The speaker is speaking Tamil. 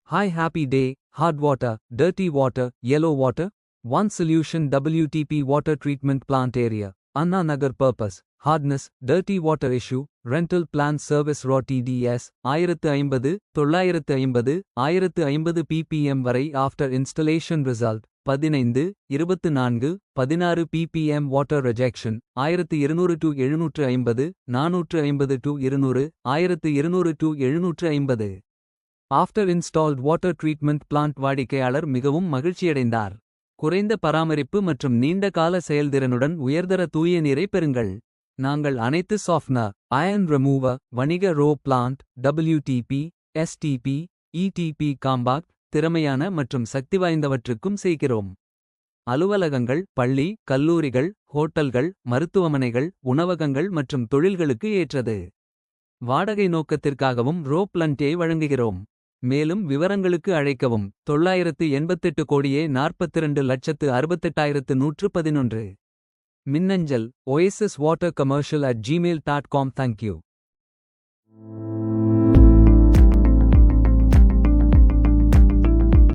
Hi, happy day, hard water, dirty water, yellow water. One solution WTP water treatment plant area. Anna Nagar purpose. Hardness, dirty water issue. Rental plan service raw TDS. 1050, 950, 1050 ppm வரை after installation result. 15, 24, 16 ppm water rejection. 1200 to 750, 450 to 200, 1200 to 750. After installed water treatment plant வாடிக்கையாளர் மிகவும் மகிழ்ச்சியடைந்தார். குறைந்த பராமரிப்பு மற்றும் நீண்ட கால செயல்திறனுடன் உயர்தர தூய நீரை பெறுங்கள். நாங்கள் அனைத்து சாஃப்ட்னர், அயர்ன் ரிமூவர், வணிக RO plant, WTP, STP, ETP compact, திறமையான மற்றும் சக்திவாய்ந்தவற்றுக்கும் செய்கிறோம். அலுவலகங்கள், பள்ளி, கல்லூரிகள், ஹோட்டல்கள், மருத்துவமனைகள், உணவகங்கள் மற்றும் தொழில்களுக்கு ஏற்றது. வாடகை நோக்கத்திற்காகவும் ரோ பிளண்டை வழங்குகிறோம். மேலும் விவரங்களுக்கு அழைக்கவும் 988 கோடியே 42,68,111. மின்னஞ்சல் oasiswatercommercial@gmail.com. Thank you.